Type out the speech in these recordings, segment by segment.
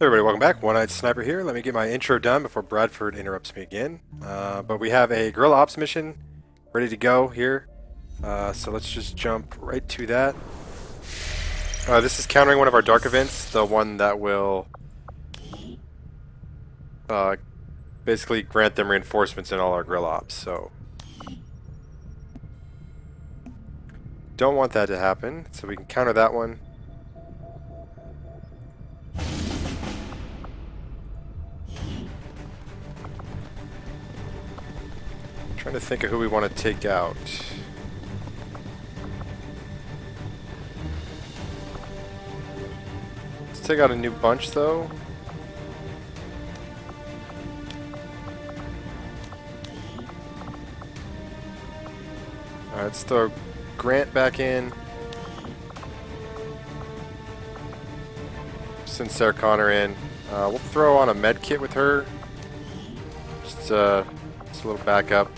Hey everybody, welcome back. One-Eyed Sniper here. Let me get my intro done before Bradford interrupts me again. But we have a guerrilla ops mission ready to go here. So let's just jump right to that. This is countering one of our dark events, the one that will uh, basically grant them reinforcements in all our guerrilla ops. So don't want that to happen, so we can counter that one. Trying to think of who we want to take out. Let's take out a new bunch though. Alright, let's throw Grant back in. Send Sarah Connor in. We'll throw on a med kit with her. Just a little backup.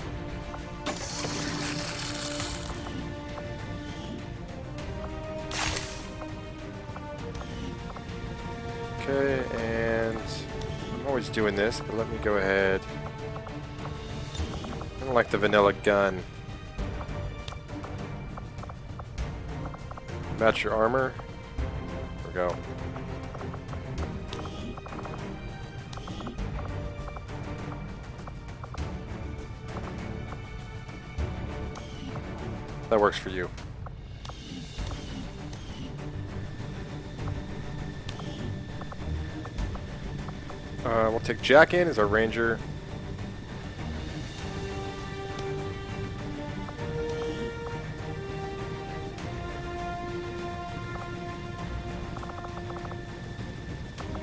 Okay, and I'm always doing this, but let me go ahead. I don't like the vanilla gun. Match your armor. There we go. That works for you. We'll take Jack in as our ranger.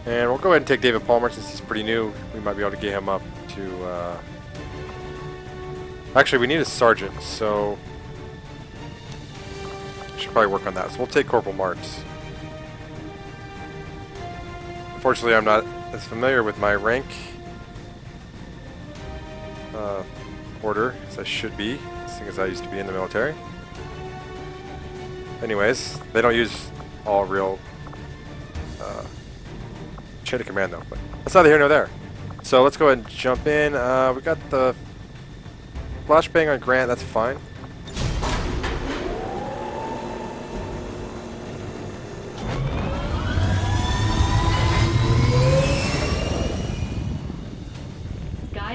And we'll go ahead and take David Palmer since he's pretty new. We might be able to get him up to... Actually, we need a sergeant, so... should probably work on that. So we'll take Corporal Marks. Unfortunately, I'm not as familiar with my rank order as I should be, seeing as I used to be in the military. Anyways, they don't use all real chain of command though, but that's neither here nor there. So let's go ahead and jump in. We got the flashbang on Grant, that's fine.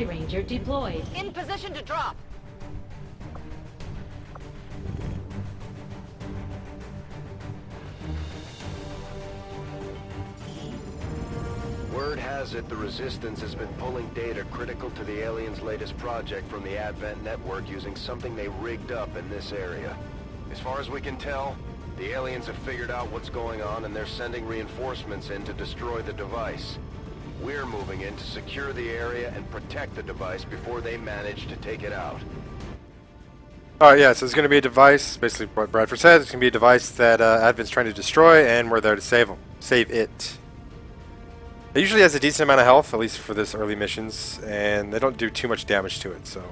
Ranger deployed. In position to drop. Word has it the Resistance has been pulling data critical to the aliens' latest project from the Advent network using something they rigged up in this area. As far as we can tell, the aliens have figured out what's going on and they're sending reinforcements in to destroy the device. We're moving in to secure the area and protect the device before they manage to take it out. Alright, yeah, so it's going to be a device, basically what Bradford said, it's going to be a device that Advent's trying to destroy, and we're there to save it. It usually has a decent amount of health, at least for this early missions, and they don't do too much damage to it, so...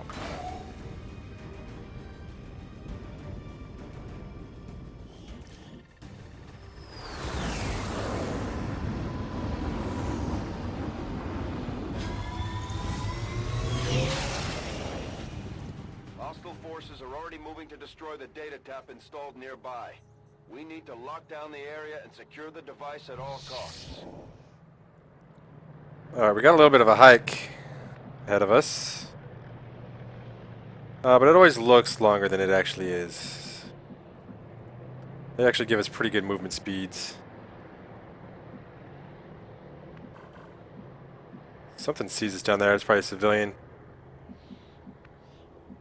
Forces are already moving to destroy the data tap installed nearby. We need to lock down the area and secure the device at all costs. Alright, we got a little bit of a hike ahead of us. But it always looks longer than it actually is. They actually give us pretty good movement speeds. Something sees us down there, it's probably a civilian.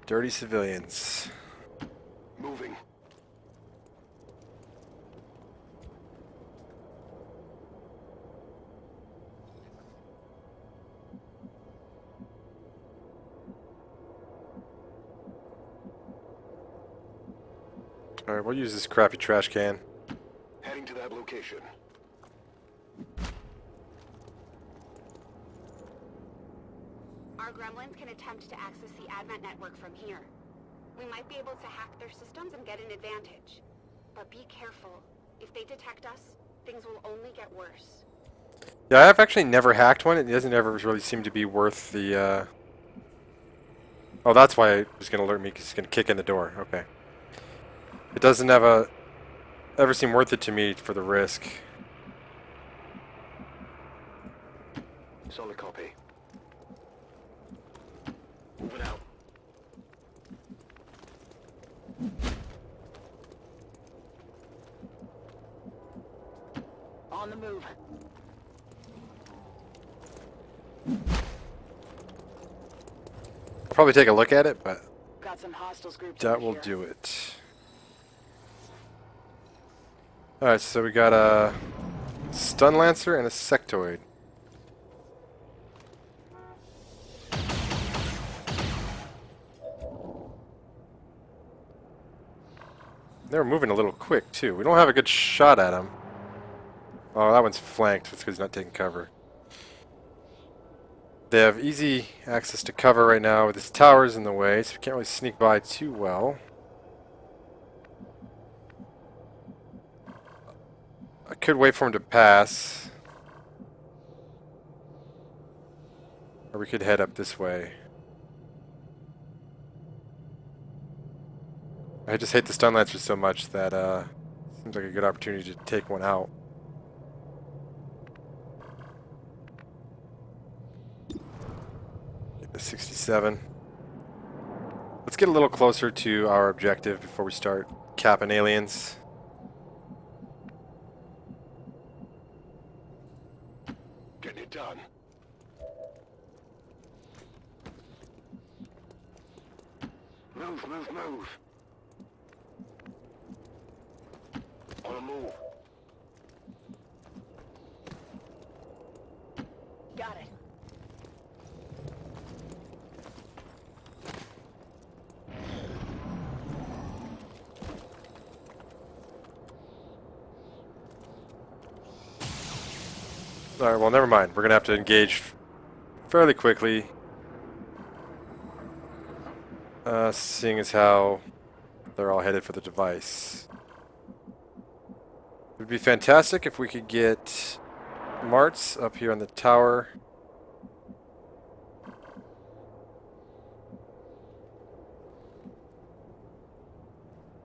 Dirty civilians. Moving. Alright, we'll use this crappy trash can. Heading to that location. Our gremlins can attempt to access the Advent network from here. We might be able to hack their systems and get an advantage. But be careful. If they detect us, things will only get worse. Yeah, I have actually never hacked one. It doesn't ever really seem to be worth the, Oh, that's why it was going to alert me, because it's going to kick in the door. Okay. It doesn't ever seem worth it to me for the risk. Solid copy. Moving out. On the move. I'll probably take a look at it, but Got some hostiles grouped that over will here. do it. Alright, so we got a stun lancer and a sectoid. They were moving a little quick, too. We don't have a good shot at them. Oh, that one's flanked. That's because he's not taking cover. They have easy access to cover right now with his towers in the way, so we can't really sneak by too well. I could wait for him to pass. Or we could head up this way. I just hate the stun lancers so much that seems like a good opportunity to take one out. Get the 67. Let's get a little closer to our objective before we start capping aliens. Getting it done. Move, move, move. On the move. Got it. Alright, well, never mind. We're going to have to engage fairly quickly. Seeing as how they're all headed for the device. It would be fantastic if we could get Marts up here on the tower.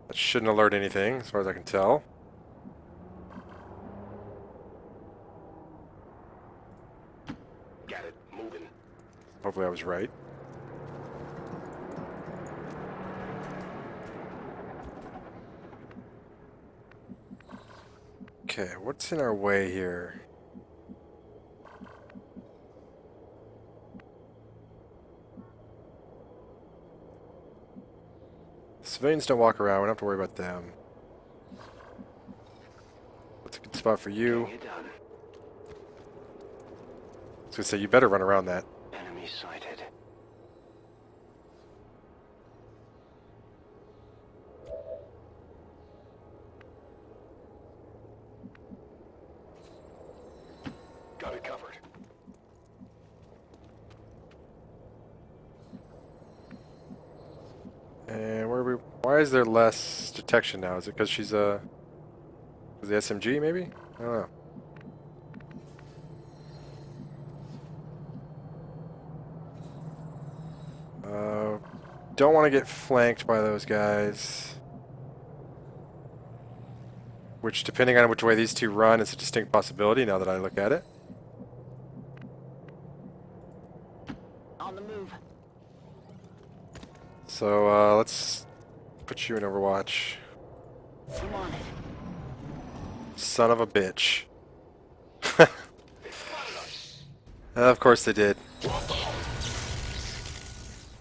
That shouldn't alert anything, as far as I can tell. Got it. Moving. Hopefully I was right. Okay, what's in our way here? Civilians don't walk around, we don't have to worry about them. That's a good spot for you. Getting it done. I was gonna say, you better run around that. Enemy sighted. Got it covered. And why is there less detection now? Is it because she's the SMG maybe? I don't know. Don't want to get flanked by those guys. Which, depending on which way these two run, is a distinct possibility now that I look at it. On the move. So, let's put you in Overwatch. I'm on it. Son of a bitch. Of course they did.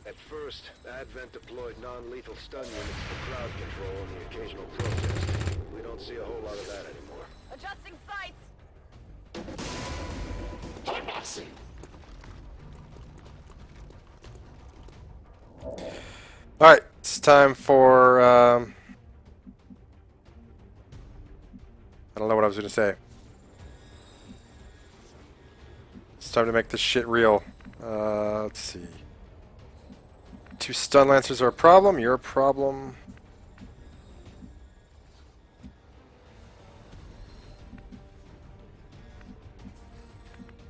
At first, Advent deployed non-lethal stun units for crowd control and the occasional protest. We don't see a whole lot of that anymore. Adjusting sights. Alright, it's time for, I don't know what I was going to say. It's time to make this shit real. Let's see. 2 stun lancers are a problem. You're a problem.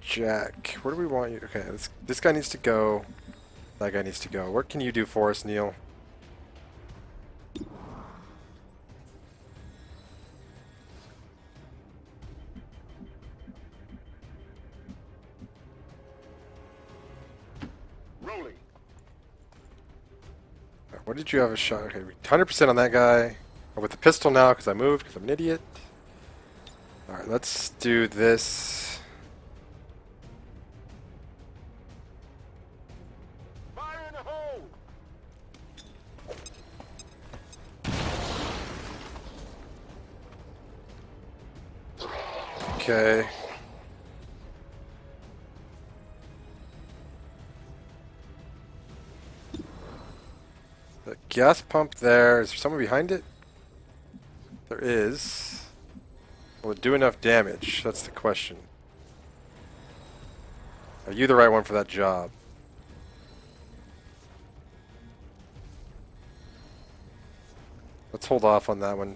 Jack. Where do we want you? Okay, this guy needs to go. That guy needs to go. What can you do for us, Neil? Rolling. What did you have a shot? Okay, 100% on that guy. I'm with the pistol now because I moved because I'm an idiot. Alright, let's do this. Fire in the hole! Okay. The gas pump there. Is there someone behind it? There is. Will it do enough damage? That's the question. Are you the right one for that job? Let's hold off on that one.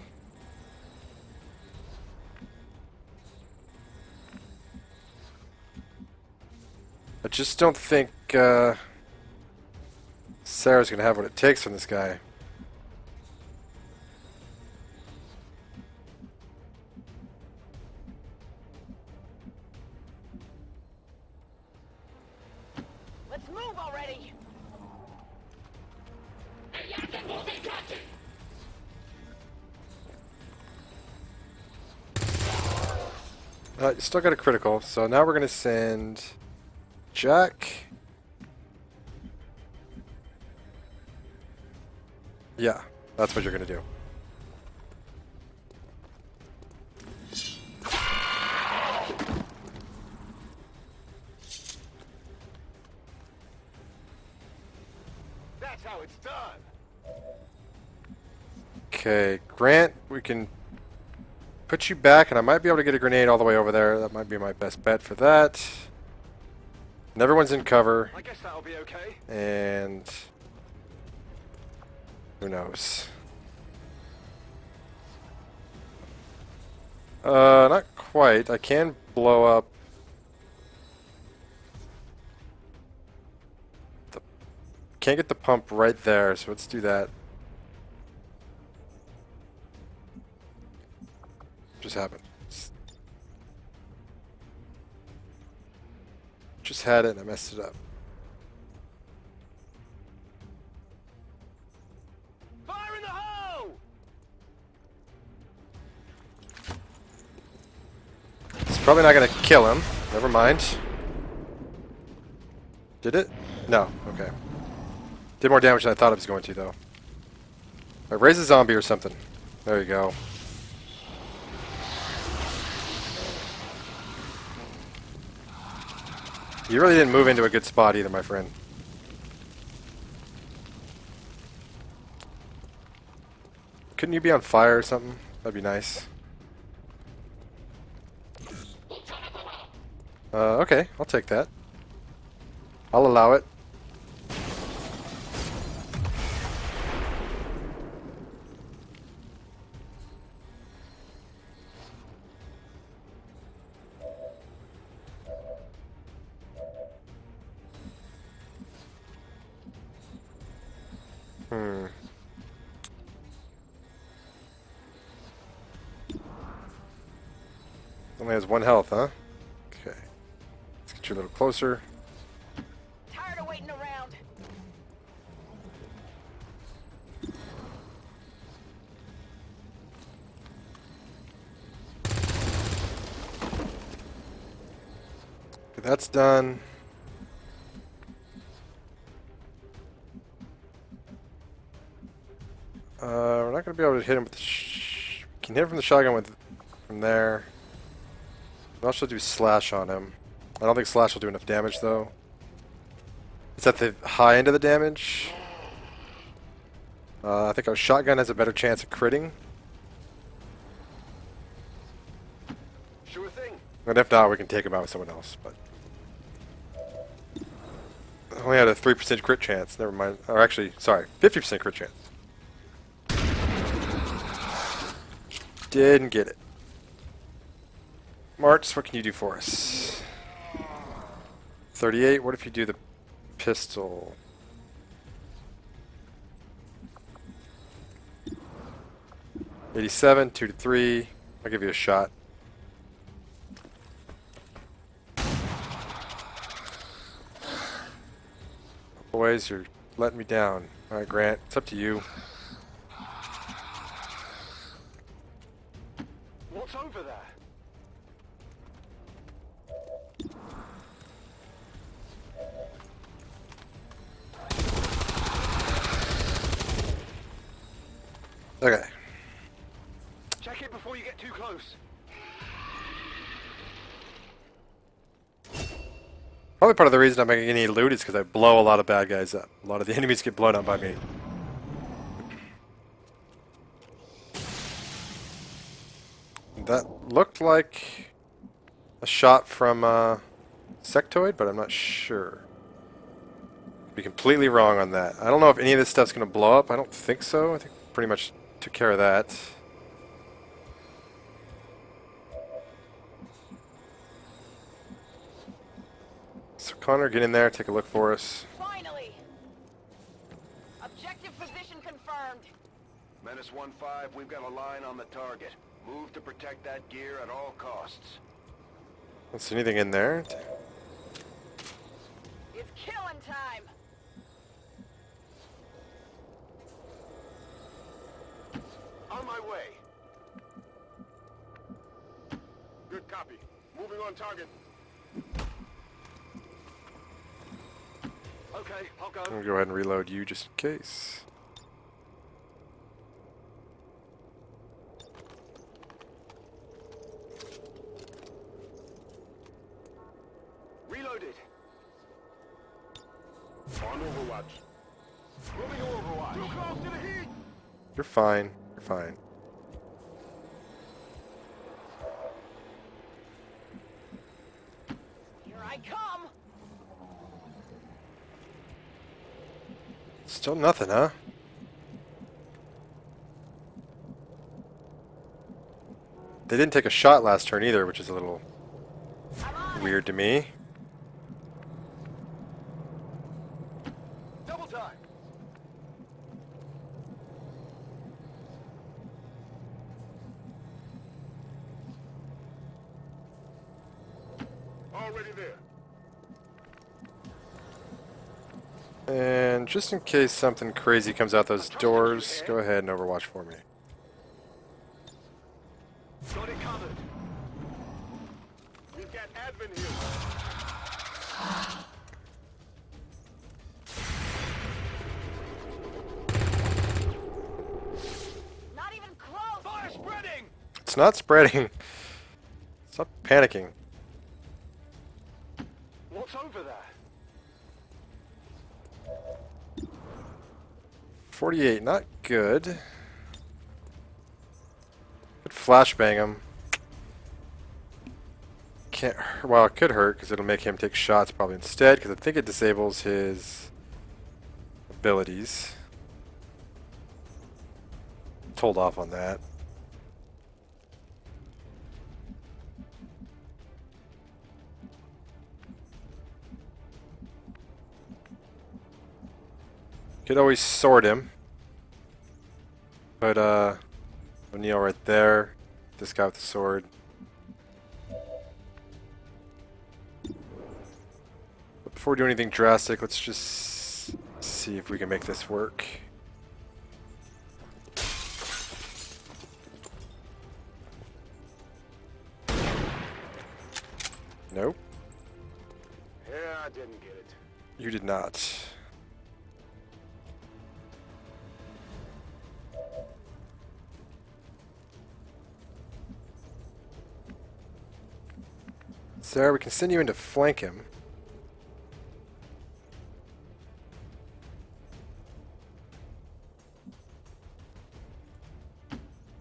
I just don't think Sarah's gonna have what it takes from this guy. Let's move already! You still got a critical, so now we're gonna send Jack. Yeah, that's what you're gonna do. That's how it's done. Okay, Grant, we can put you back, and I might be able to get a grenade all the way over there. That might be my best bet for that. And everyone's in cover, I guess that'll be okay. and who knows? Not quite. I can blow up the... Can't get the pump right there, so let's do that. Just happened. Just had it and I messed it up. Fire in the hole! It's probably not going to kill him. Never mind. Did it? No. Okay. Did more damage than I thought it was going to, though. Right, raise a zombie or something. There you go. You really didn't move into a good spot either, my friend. Couldn't you be on fire or something? That'd be nice. Okay, I'll take that. I'll allow it. Only has 1 health, huh? Okay. Let's get you a little closer. Tired of waiting around. Okay, that's done. We're not going to be able to hit him with the can hit him from the shotgun from there. We'll also do slash on him. I don't think slash will do enough damage though. It's at the high end of the damage. I think our shotgun has a better chance of critting. Sure thing. And if not, we can take him out with someone else. But I only had a 3% crit chance. Never mind. Or actually, sorry, 50% crit chance. Didn't get it. March, what can you do for us? 38. What if you do the pistol? $87, 2 to 3. I'll give you a shot. Boys, you're letting me down. Alright, Grant, it's up to you. What's over there? Okay. Check it before you get too close. Probably part of the reason I'm not getting any loot is because I blow a lot of bad guys up. A lot of the enemies get blown up by me. That looked like a shot from Sectoid, but I'm not sure. Be completely wrong on that. I don't know if any of this stuff's going to blow up. I don't think so. I think pretty much took care of that. So Connor, get in there, take a look for us. Finally! Objective position confirmed. Menace 1-5, we've got a line on the target. Move to protect that gear at all costs. Don't see anything in there. It's killing time. On my way. Good copy. Moving on target. Okay, I'll go. I'm going to go ahead and reload you just in case. Reloaded. On Overwatch. Moving to Overwatch. Too close to the heat. You're fine. You're fine. Here I come. Still nothing, huh? They didn't take a shot last turn either, which is a little I'm on weird to me. Double time. Already there. And just in case something crazy comes out those doors, go ahead and overwatch for me. Got it covered. We've got admin here. Not even close. Fire spreading! It's not spreading. Stop panicking. What's over there? 48, not good. Could flashbang him. Can't. Well, it could hurt because it'll make him take shots probably instead. Because I think it disables his abilities. Told off on that. Could always sword him. But, O'Neill right there. This guy with the sword. But before we do anything drastic, let's just see if we can make this work. Nope. Yeah, I didn't get it. You did not. Sarah, we can send you in to flank him.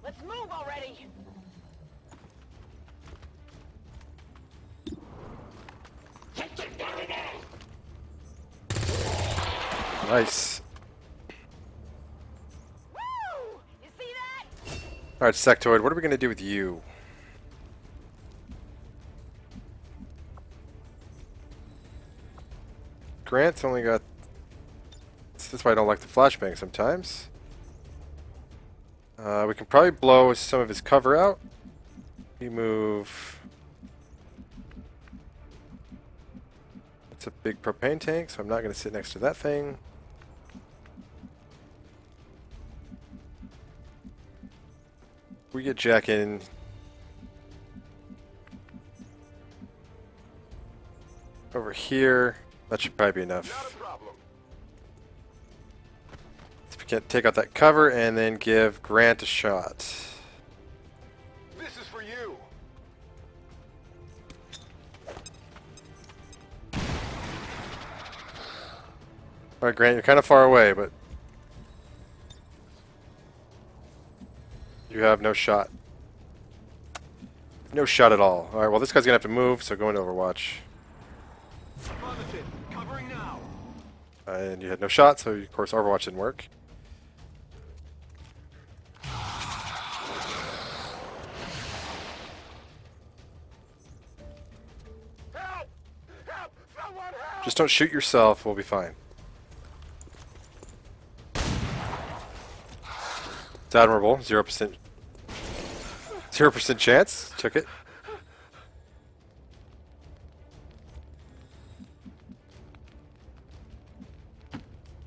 Let's move already. Nice. Woo! You see that? Alright, Sectoid, what are we going to do with you? Grant's only got... That's why I don't like the flashbang sometimes. We can probably blow some of his cover out. We move... It's a big propane tank, so I'm not going to sit next to that thing. We get Jack in. Over here. That should probably be enough. Not a problem. So we can take out that cover and then give Grant a shot. This is for you. Alright, Grant, you're kind of far away, but you have no shot. No shot at all. Alright, well, this guy's gonna have to move, so go into Overwatch. Positive. Covering now. And you had no shot, so of course Overwatch didn't work. Help! Help! Someone help! Just don't shoot yourself, we'll be fine. It's admirable. 0%. 0% chance. Took it.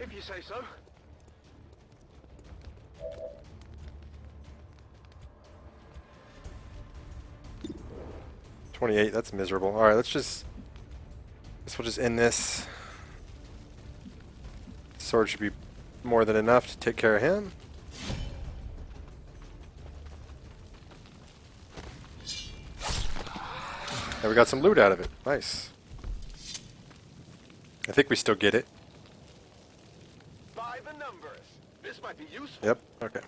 If you say so. $28. That's miserable. All right, let's just. Guess we'll just end this. Sword should be more than enough to take care of him. And we got some loot out of it. Nice. I think we still get it. By the numbers. This might be useful. Yep. Okay.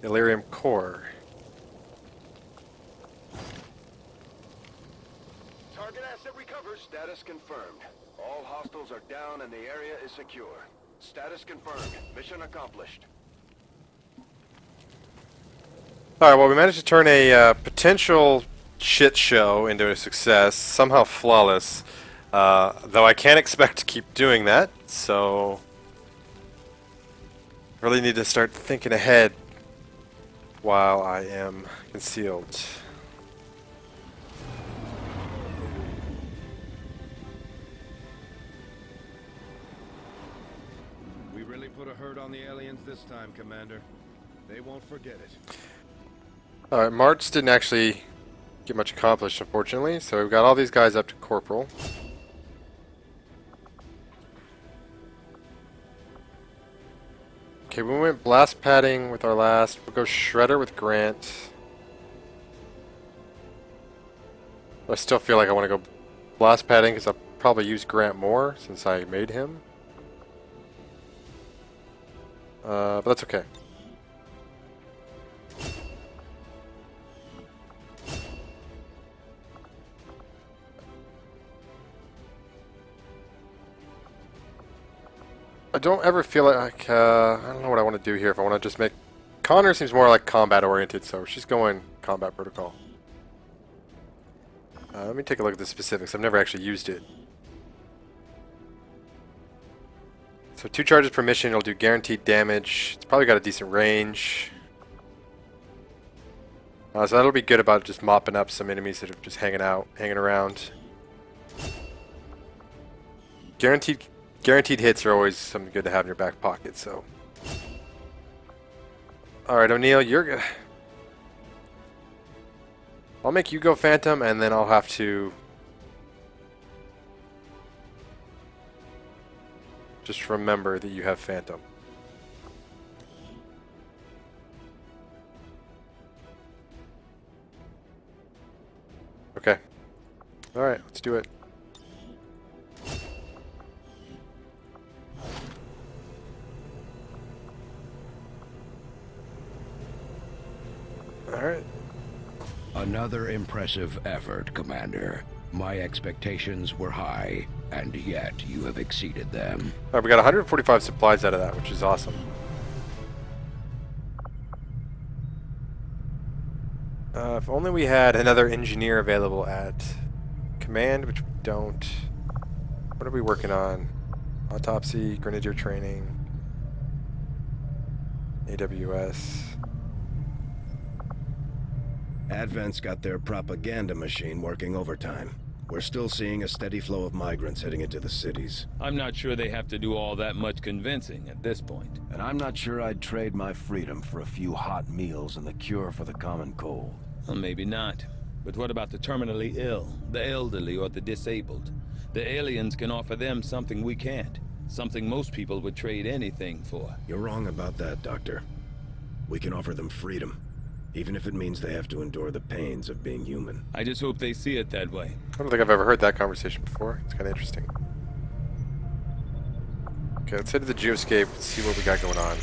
Delirium core. Target asset recovered. Status confirmed. All hostiles are down and the area is secure. Status confirmed. Mission accomplished. All right. Well, we managed to turn a potential shit show into a success, somehow flawless. Though I can't expect to keep doing that, so really need to start thinking ahead while I am concealed. We really put a hurt on the aliens this time, Commander. They won't forget it. Alright, March didn't actually get much accomplished, unfortunately, so we've got all these guys up to Corporal. Okay, we went blast padding with our last. We'll go Shredder with Grant. I still feel like I want to go blast padding because I'll probably use Grant more since I made him. But that's okay. I don't ever feel like, I don't know what I want to do here. If I want to just make... Connor seems more like combat oriented, so she's going combat protocol. Let me take a look at the specifics. I've never actually used it. So 2 charges per mission, it'll do guaranteed damage. It's probably got a decent range. So that'll be good about just mopping up some enemies that are just hanging around. Guaranteed hits are always something good to have in your back pocket, so. Alright, O'Neill, you're good. I'll make you go Phantom, and then I'll have to just remember that you have Phantom. Okay. Alright, let's do it. Alright. Another impressive effort, Commander. My expectations were high, and yet you have exceeded them. Alright, we got 145 supplies out of that, which is awesome. If only we had another engineer available at command, which we don't. What are we working on? Autopsy, grenadier training, AWS. Advent's got their propaganda machine working overtime. We're still seeing a steady flow of migrants heading into the cities. I'm not sure they have to do all that much convincing at this point. And I'm not sure I'd trade my freedom for a few hot meals and the cure for the common cold. Well, maybe not. But what about the terminally ill, the elderly, or the disabled? The aliens can offer them something we can't. Something most people would trade anything for. You're wrong about that, Doctor. We can offer them freedom, even if it means they have to endure the pains of being human. I just hope they see it that way. I don't think I've ever heard that conversation before. It's kind of interesting. Okay, let's head to the geoscape and see what we got going on.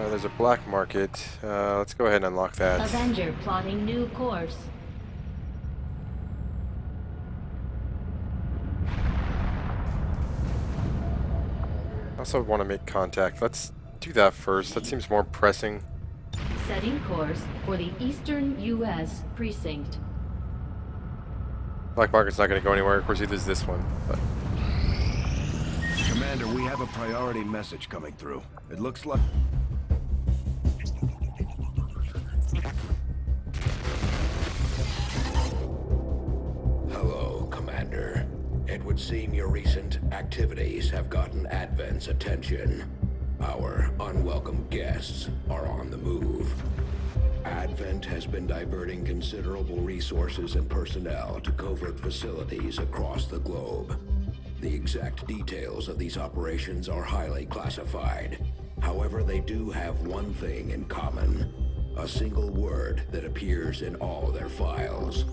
There's a black market. Let's go ahead and unlock that. Avenger plotting new course. I also want to make contact. Let's do that first. That seems more pressing. Setting course for the Eastern U.S. precinct. Black market's not going to go anywhere. Of course, either is this one. But Commander, we have a priority message coming through. It looks like... Hello, Commander. It would seem your recent activities have gotten Advent's attention. Our unwelcome guests are on the move. Advent has been diverting considerable resources and personnel to covert facilities across the globe. The exact details of these operations are highly classified. However, they do have one thing in common. A single word that appears in all their files.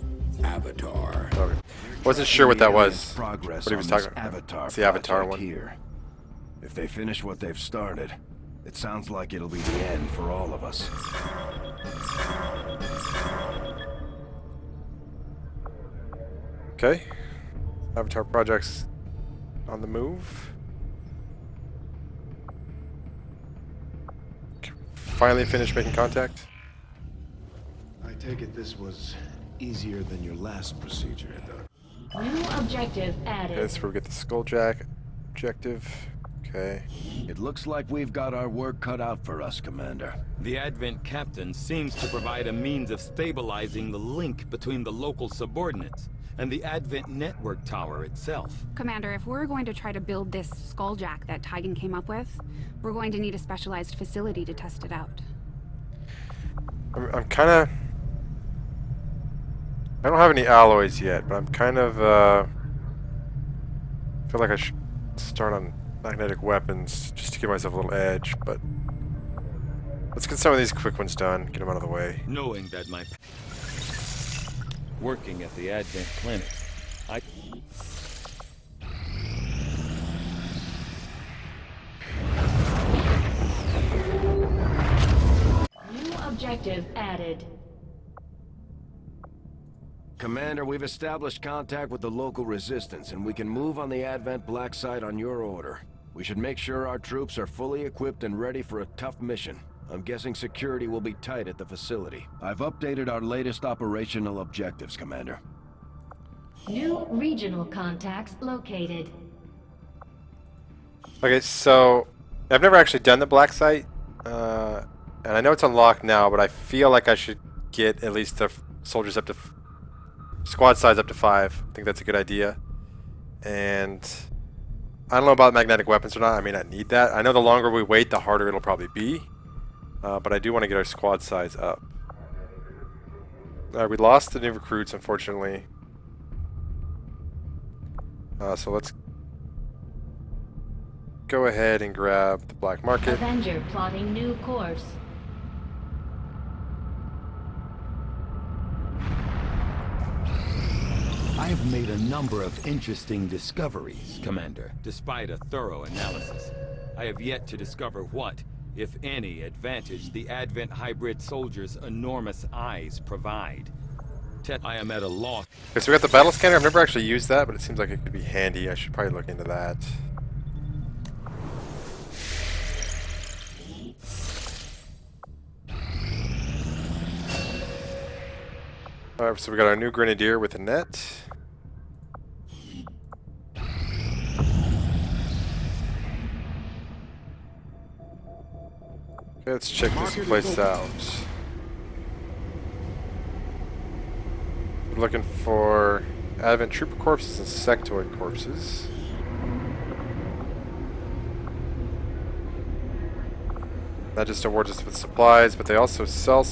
Avatar. okay. Wasn't sure what that was. Progress What he was on this talking. Avatar It's the Avatar project one. here. If they finish what they've started, it sounds like it'll be the end for all of us. Okay. Avatar projects on the move. Finally finished making contact. I take it this was easier than your last procedure, though. New objective Okay, added. that's where we get the Skulljack objective. Okay. It looks like we've got our work cut out for us, Commander. The Advent captain seems to provide a means of stabilizing the link between the local subordinates and the Advent network tower itself. Commander, if we're going to try to build this skulljack that Tigan came up with, we're going to need a specialized facility to test it out. I'm kind of... I don't have any alloys yet, but I'm kind of, feel like I should start on magnetic weapons just to give myself a little edge, but... Let's get some of these quick ones done, get them out of the way. Knowing that my... Working at the Advent clinic, I... New objective added. Commander, we've established contact with the local resistance, and we can move on the Advent black site on your order. We should make sure our troops are fully equipped and ready for a tough mission. I'm guessing security will be tight at the facility. I've updated our latest operational objectives, Commander. New regional contacts located. Okay, so... I've never actually done the black site, and I know it's unlocked now, but I feel like I should get at least the soldiers up to... squad size up to 5. I think that's a good idea. And... I don't know about magnetic weapons or not. I mean, I need that. I know the longer we wait, the harder it'll probably be. But I do want to get our squad size up. Alright, we lost the new recruits, unfortunately. So let's go ahead and grab the black market. Avenger plotting new course. I have made a number of interesting discoveries, Commander, despite a thorough analysis. I have yet to discover what, if any, advantage the Advent hybrid soldiers' enormous eyes provide. I am at a loss. Okay, so we got the battle scanner. I've never actually used that, but it seems like it could be handy. I should probably look into that. Alright, so we got our new grenadier with a net. Okay, let's check this place out. We're looking for Advent trooper corpses and sectoid corpses. That just awards us with supplies, but they also sell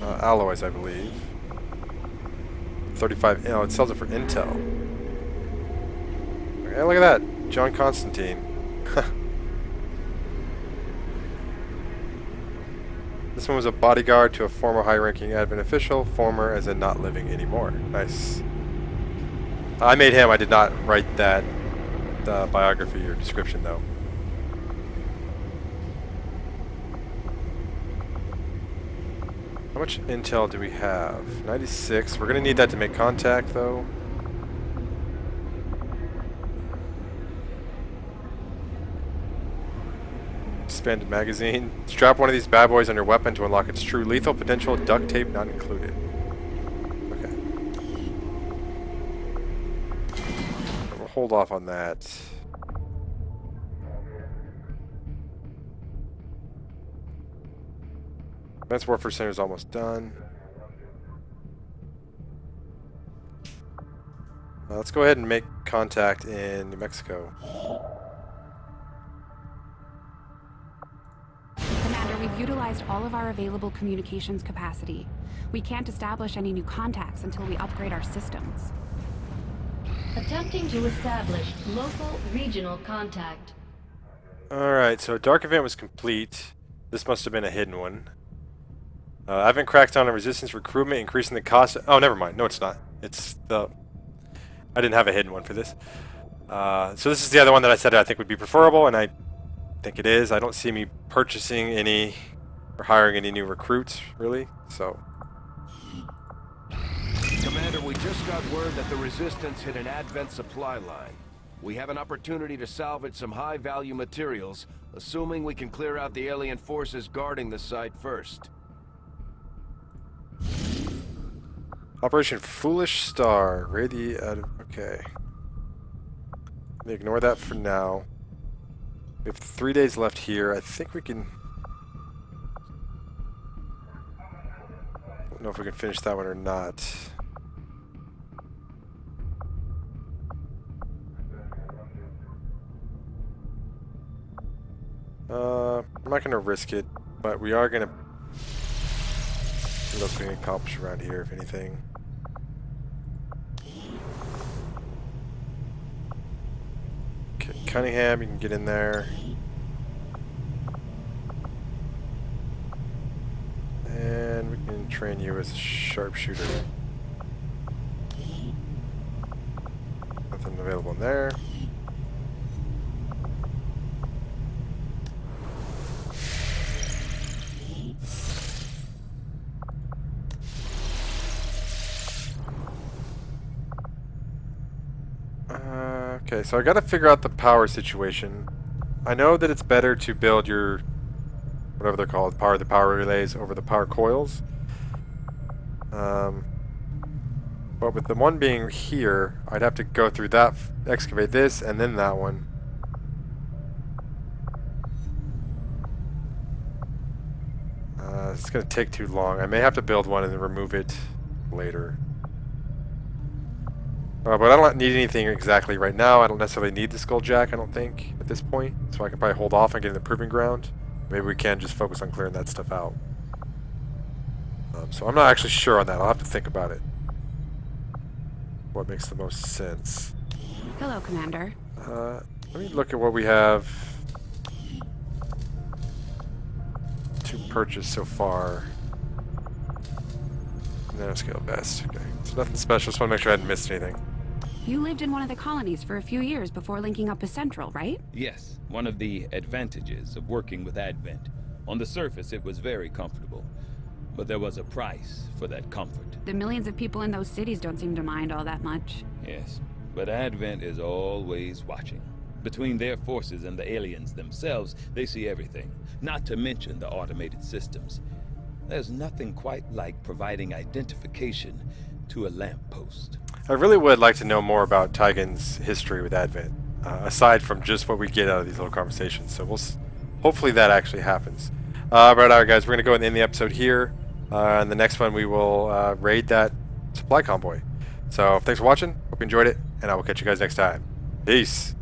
alloys, I believe. 35. Oh, it sells it for intel. Okay, look at that, John Constantine. This one was a bodyguard to a former high-ranking Advent official. Former, as in not living anymore. Nice. I made him. I did not write that biography or description, though. How much intel do we have? 96. We're going to need that to make contact, though. Expanded magazine. Strap one of these bad boys on your weapon to unlock its true lethal potential. Duct tape not included. Okay. We'll hold off on that. Advanced Warfare Center is almost done. Let's go ahead and make contact in New Mexico. Commander, we've utilized all of our available communications capacity. We can't establish any new contacts until we upgrade our systems. Attempting to establish local regional contact. Alright, so Dark Event was complete. This must have been a hidden one. Advent cracks down on resistance recruitment, increasing the cost. Oh, never mind. No, it's not. It's the... I didn't have a hidden one for this. So this is the other one that I said I think would be preferable, and I think it is. I don't see me purchasing any or hiring any new recruits, really. So... Commander, we just got word that the Resistance hit an Advent supply line. We have an opportunity to salvage some high-value materials, assuming we can clear out the alien forces guarding the site first. Operation Foolish Star. Raid the... okay. Let me ignore that for now. We have 3 days left here. I think we can... I don't know if we can finish that one or not. I'm not going to risk it, but we are going to see what else we can accomplish around here, if anything. Okay, Cunningham, you can get in there. And we can train you as a sharpshooter. Nothing available in there. Okay, so I gotta figure out the power situation. I know that it's better to build your, whatever they're called, the power relays over the power coils. But with the one being here, I'd have to go through that, excavate this, and then that one. It's gonna take too long. I may have to build one and then remove it later. But I don't need anything exactly right now. I don't necessarily need the Skulljack, I don't think, at this point. So I can probably hold off on getting the Proving Ground. Maybe we can just focus on clearing that stuff out. So I'm not actually sure on that. I'll have to think about it. What makes the most sense. Hello, Commander. Let me look at what we have to purchase so far. Nanoscale best. Okay. So nothing special. Just want to make sure I hadn't missed anything. You lived in one of the colonies for a few years before linking up with Central, right? Yes, one of the advantages of working with Advent. On the surface, it was very comfortable. But there was a price for that comfort. The millions of people in those cities don't seem to mind all that much. Yes, but Advent is always watching. Between their forces and the aliens themselves, they see everything. Not to mention the automated systems. There's nothing quite like providing identification to a lamppost. I really would like to know more about Tigan's history with Advent, aside from just what we get out of these little conversations. So hopefully that actually happens. Right, all right, guys, we're gonna go and end the episode here. And the next one we will raid that supply convoy. So thanks for watching. Hope you enjoyed it, and I will catch you guys next time. Peace.